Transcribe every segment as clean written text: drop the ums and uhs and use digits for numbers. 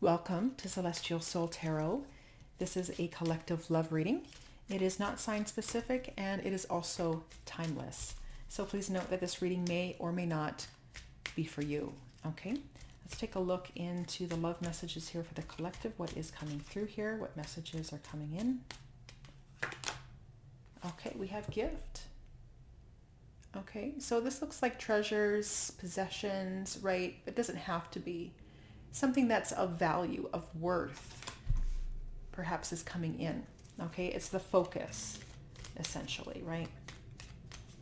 Welcome to Celestial Soul Tarot. This is a collective love reading. It is not sign specific and it is also timeless. So please note that this reading may or may not be for you. Okay, let's take a look into the love messages here for the collective. What is coming through here? What messages are coming in? Okay, we have gift. Okay, so this looks like treasures, possessions, right? It doesn't have to be. Something that's of value, of worth, perhaps is coming in. Okay, it's the focus, essentially, right?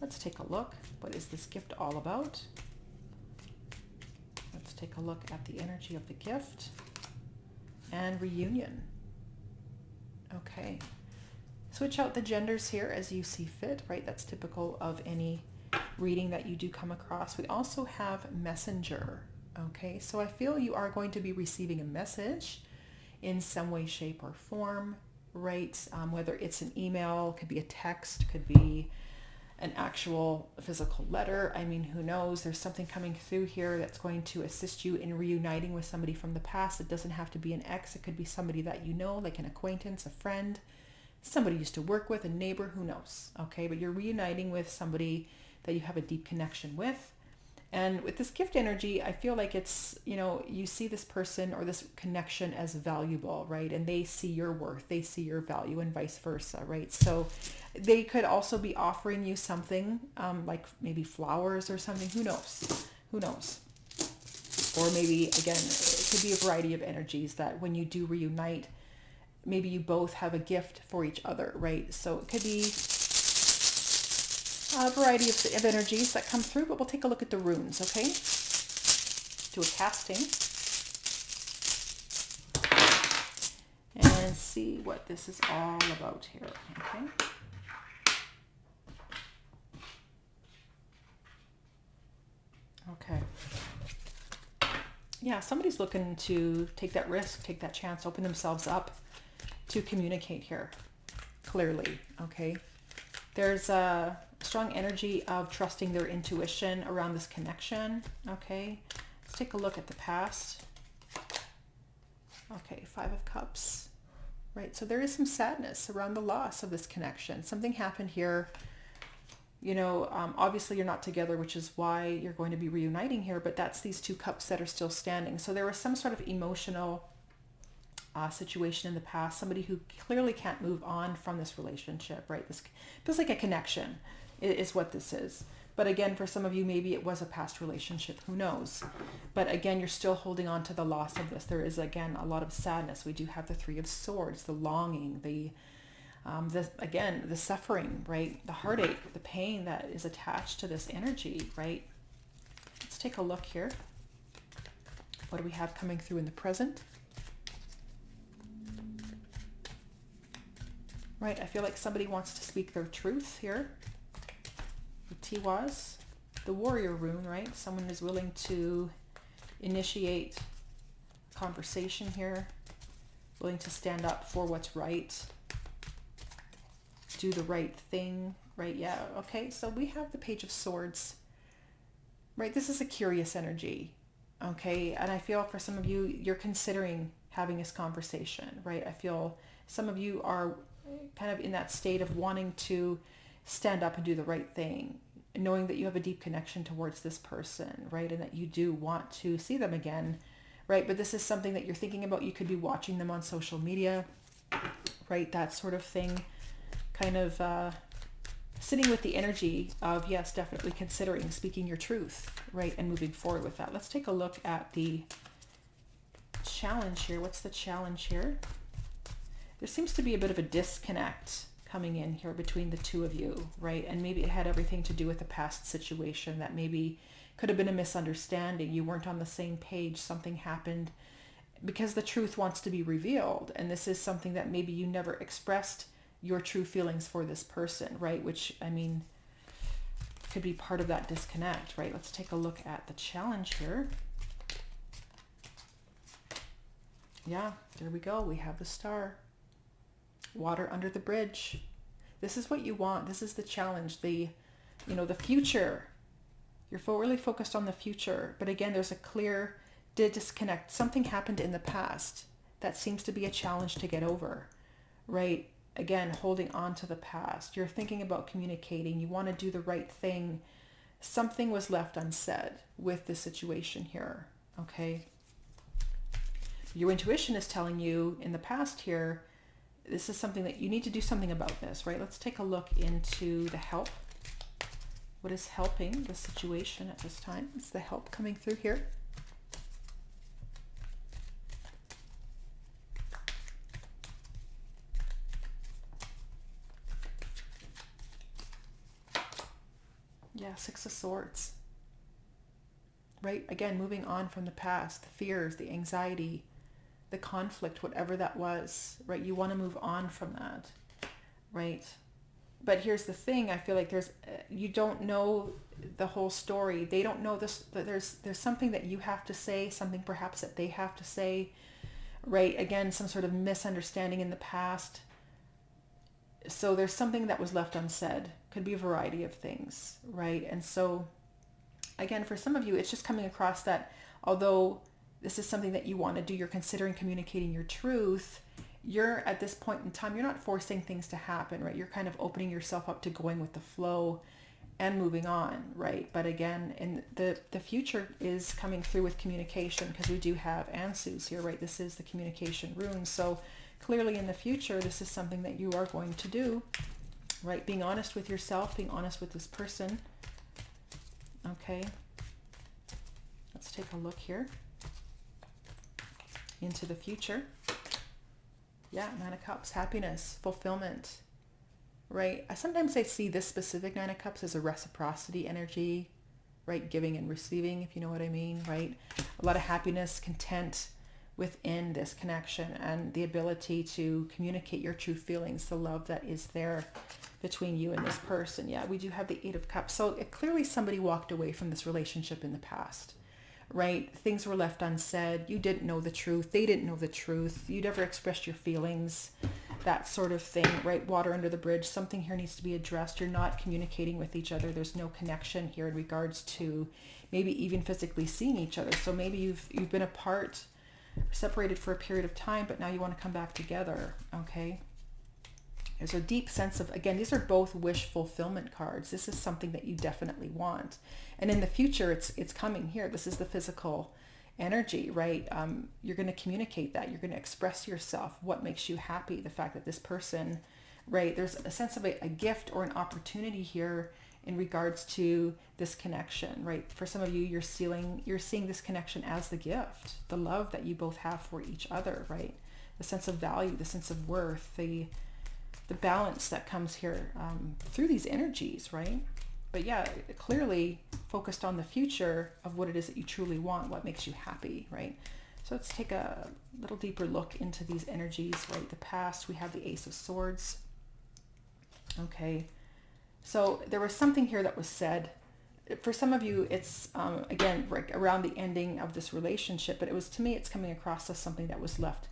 Let's take a look. What is this gift all about? Let's take a look at the energy of the gift and reunion. Okay, switch out the genders here as you see fit, right? That's typical of any reading that you do come across. We also have messenger. Okay, so I feel you are going to be receiving a message in some way, shape, or form, right? Whether it's an email, could be a text, could be an actual physical letter. I mean, who knows? There's something coming through here that's going to assist you in reuniting with somebody from the past. It doesn't have to be an ex. It could be somebody that you know, like an acquaintance, a friend, somebody you used to work with, a neighbor, who knows? Okay, but you're reuniting with somebody that you have a deep connection with. And with this gift energy, I feel like it's, you see this person or this connection as valuable, right? And they see your worth, they see your value, and vice versa, right? So they could also be offering you something like maybe flowers or something. Who knows? Who knows? Or maybe, again, it could be a variety of energies that when you do reunite, maybe you both have a gift for each other, right? So it could be a variety of energies that come through, but we'll take a look at the runes, okay? Do a casting and see what this is all about here, okay? Okay. Yeah, somebody's looking to take that risk, take that chance, open themselves up to communicate here clearly, okay? There's a strong energy of trusting their intuition around this connection. Okay, let's take a look at the past. Okay, 5 of Cups. Right, so there is some sadness around the loss of this connection. Something happened here. Obviously you're not together, which is why you're going to be reuniting here, but that's these 2 cups that are still standing. So there was some sort of emotional situation in the past, somebody who clearly can't move on from this relationship, right? This feels like a connection is what this is. But again, for some of you, maybe it was a past relationship, who knows? But again, you're still holding on to the loss of this. There is, again, a lot of sadness. We do have the 3 of Swords, the longing, the suffering, right? The heartache, the pain that is attached to this energy, right? Let's take a look here. What do we have coming through in the present? Right, I feel like somebody wants to speak their truth here. The Tiwaz, the warrior rune, right? Someone is willing to initiate conversation here, willing to stand up for what's right, do the right thing, right? Yeah, okay, so we have the Page of Swords, right? This is a curious energy, okay? And I feel for some of you, you're considering having this conversation, right? I feel some of you are kind of in that state of wanting to stand up and do the right thing, knowing that you have a deep connection towards this person, right? And that you do want to see them again, right? But this is something that you're thinking about. You could be watching them on social media, right? That sort of thing, kind of sitting with the energy of, yes, definitely considering speaking your truth, right? And moving forward with that. Let's take a look at the challenge here. What's the challenge here? There seems to be a bit of a disconnect coming in here between the 2 of you, right? And maybe it had everything to do with a past situation that maybe could have been a misunderstanding. You weren't on the same page. Something happened because the truth wants to be revealed. And this is something that maybe you never expressed your true feelings for this person, right? Which, I mean, could be part of that disconnect, right? Let's take a look at the challenge here. Yeah, there we go. We have the Star. Water under the bridge. This is what you want. This is the challenge. The future. You're really focused on the future. But again, there's a clear did disconnect. Something happened in the past that seems to be a challenge to get over, right? Again, holding on to the past. You're thinking about communicating. You want to do the right thing. Something was left unsaid with this situation here, okay? Your intuition is telling you in the past here, this is something that you need to do something about this, right? Let's take a look into the help. What is helping the situation at this time? It's the help coming through here. Yeah, Six of Swords. Right? Again, moving on from the past, the fears, the anxiety, the conflict, whatever that was, right? You want to move on from that, right? But here's the thing. I feel like you don't know the whole story. They don't know this. There's something that you have to say, something perhaps that they have to say, right? Again, some sort of misunderstanding in the past. So there's something that was left unsaid. Could be a variety of things, right? And so, again, for some of you, it's just coming across that although this is something that you want to do, you're considering communicating your truth, you're at this point in time, you're not forcing things to happen, right? You're kind of opening yourself up to going with the flow and moving on, right? But again, in the future is coming through with communication, because we do have Ansus here, right? This is the communication rune. So clearly in the future, this is something that you are going to do, right? Being honest with yourself, being honest with this person. Okay. Let's take a look here into the future. Yeah, Nine of Cups, happiness, fulfillment, right? Sometimes I see this specific Nine of Cups as a reciprocity energy, right? Giving and receiving, if you know what I mean, right? A lot of happiness, content within this connection, and the ability to communicate your true feelings, the love that is there between you and this person. Yeah, we do have the Eight of Cups. So clearly somebody walked away from this relationship in the past, right? Things were left unsaid. You didn't know the truth. They didn't know the truth. You never expressed your feelings, that sort of thing, right? Water under the bridge. Something here needs to be addressed. You're not communicating with each other. There's no connection here in regards to maybe even physically seeing each other. So maybe you've been apart, separated for a period of time, but now you want to come back together, okay? There's a deep sense of, again, these are both wish fulfillment cards. This is something that you definitely want. And in the future, it's coming here. This is the physical energy, right? You're going to communicate that. You're going to express yourself, what makes you happy, the fact that this person, right? There's a sense of a gift or an opportunity here in regards to this connection, right? For some of you, you're seeing this connection as the gift, the love that you both have for each other, right? The sense of value, the sense of worth, the balance that comes here through these energies, right? But yeah, clearly focused on the future of what it is that you truly want, what makes you happy, right? So let's take a little deeper look into these energies, right? The past, we have the Ace of Swords. Okay. So there was something here that was said. For some of you, it's, again, like around the ending of this relationship, but to me, it's coming across as something that was left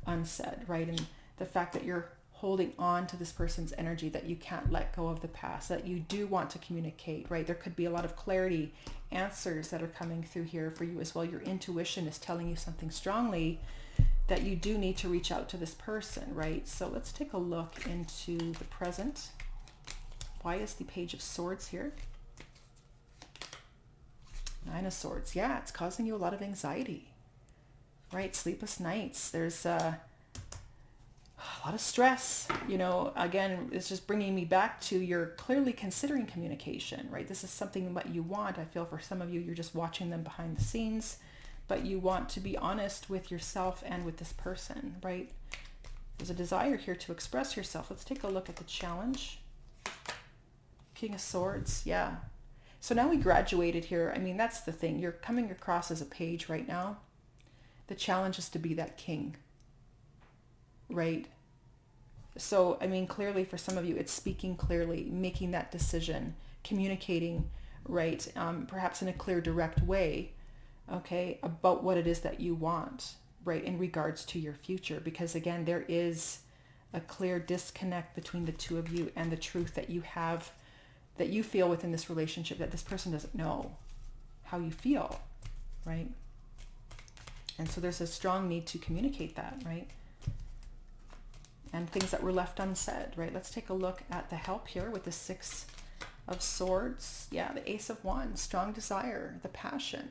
unsaid, right? And the fact that you're holding on to this person's energy, that you can't let go of the past, that you do want to communicate, right? There could be a lot of clarity, answers that are coming through here for you as well. Your intuition is telling you something strongly that you do need to reach out to this person, right? So let's take a look into the present. Why is the Page of Swords here? Nine of Swords. Yeah, it's causing you a lot of anxiety, right? Sleepless nights. There's a lot of stress, you know. Again, it's just bringing me back to, you're clearly considering communication, right? This is something that you want. I feel for some of you, you're just watching them behind the scenes, but you want to be honest with yourself and with this person, right? There's a desire here to express yourself. Let's take a look at the challenge. King of Swords, yeah. So now we graduated here. I mean, that's the thing. You're coming across as a page right now. The challenge is to be that king, right? So, I mean, clearly for some of you, it's speaking clearly, making that decision, communicating, right? Perhaps in a clear, direct way, okay, about what it is that you want, right, in regards to your future. Because again, there is a clear disconnect between the two of you and the truth that you have, that you feel within this relationship, that this person doesn't know how you feel, right? And so there's a strong need to communicate that, right? And things that were left unsaid, right? Let's take a look at the help here with the Six of Swords. Yeah, the Ace of Wands, strong desire, the passion,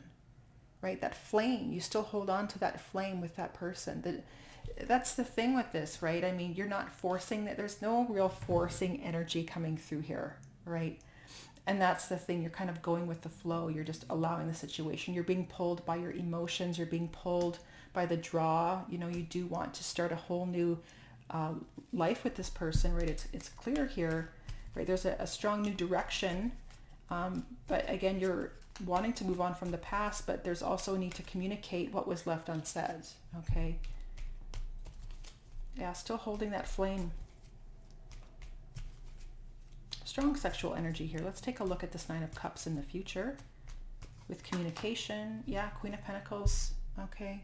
right? That flame, you still hold on to that flame with that person. That's the thing with this, right? I mean, you're not forcing that. There's no real forcing energy coming through here, right? And that's the thing. You're kind of going with the flow. You're just allowing the situation. You're being pulled by your emotions. You're being pulled by the draw. You know, you do want to start a whole new life with this person, right? It's clear here, right? There's a strong new direction. But again, you're wanting to move on from the past, but there's also a need to communicate what was left unsaid, okay? Yeah, still holding that flame. Strong sexual energy here. Let's take a look at this Nine of Cups in the future with communication. Yeah, Queen of Pentacles. Okay.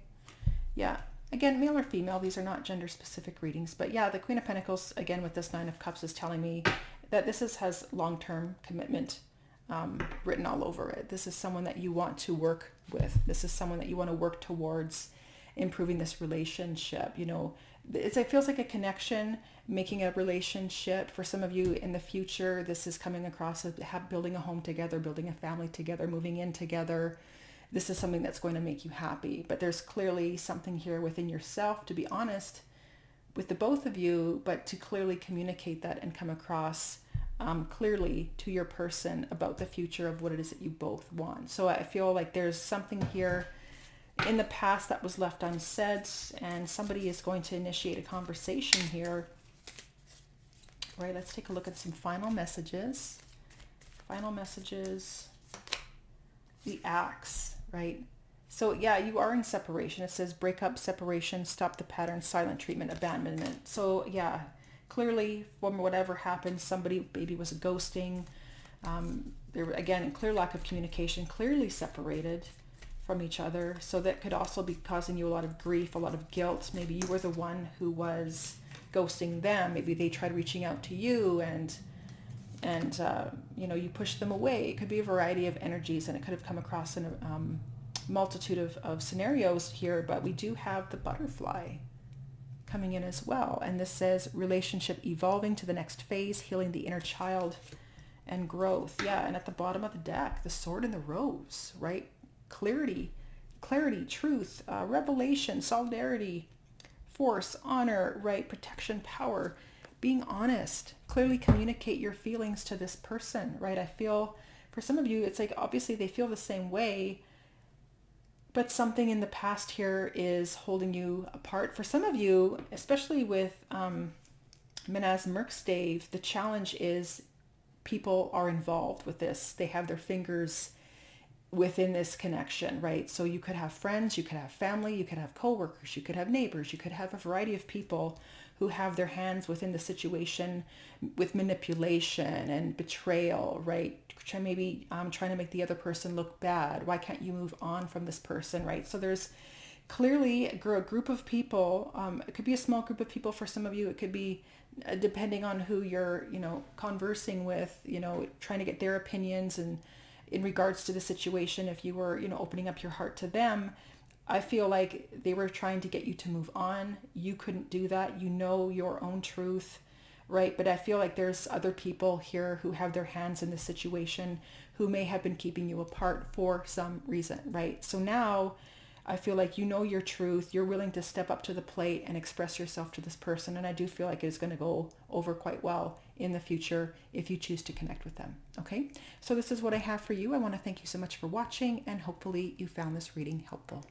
Yeah. Again, male or female, these are not gender specific readings, but yeah, the Queen of Pentacles, again, with this Nine of Cups is telling me that this has long-term commitment written all over it. This is someone that you want to work with. This is someone that you want to work towards improving this relationship. You know, it feels like a connection, making a relationship. For some of you in the future, this is coming across as building a home together, building a family together, moving in together. This is something that's going to make you happy. But there's clearly something here within yourself, to be honest, with the both of you, but to clearly communicate that and come across clearly to your person about the future of what it is that you both want. So I feel like there's something here in the past that was left unsaid, and somebody is going to initiate a conversation here. Right, let's take a look at some final messages. Final messages. The Axe, right? So yeah, you are in separation. It says break up, separation, stop the pattern, silent treatment, abandonment. So yeah, clearly from whatever happened, somebody maybe was ghosting. There were, again, clear lack of communication, clearly separated from each other. So that could also be causing you a lot of grief, a lot of guilt. Maybe you were the one who was ghosting them. Maybe they tried reaching out to you and you know, you pushed them away. It could be a variety of energies, and it could have come across in a multitude of scenarios here, but we do have the butterfly coming in as well. And this says relationship evolving to the next phase, healing the inner child and growth. Yeah, and at the bottom of the deck, the Sword and the Rose, right? Clarity, truth, revelation, solidarity, force, honor, right? Protection, power, being honest, clearly communicate your feelings to this person, right? I feel for some of you, it's like obviously they feel the same way, but something in the past here is holding you apart. For some of you, especially with Menaz Merkstave, the challenge is people are involved with this. They have their fingers within this connection, right? So you could have friends, you could have family, you could have coworkers, you could have neighbors, you could have a variety of people who have their hands within the situation with manipulation and betrayal, right? Maybe trying to make the other person look bad. Why can't you move on from this person, right? So there's clearly a group of people. It could be a small group of people for some of you. It could be depending on who you're, you know, conversing with, you know, trying to get their opinions and in regards to the situation. If you were, you know, opening up your heart to them, I feel like they were trying to get you to move on. You couldn't do that. You know your own truth, right? But I feel like there's other people here who have their hands in this situation who may have been keeping you apart for some reason, right? So now I feel like you know your truth. You're willing to step up to the plate and express yourself to this person. And I do feel like it's going to go over quite well in the future if you choose to connect with them. Okay, so this is what I have for you. I want to thank you so much for watching, and hopefully you found this reading helpful.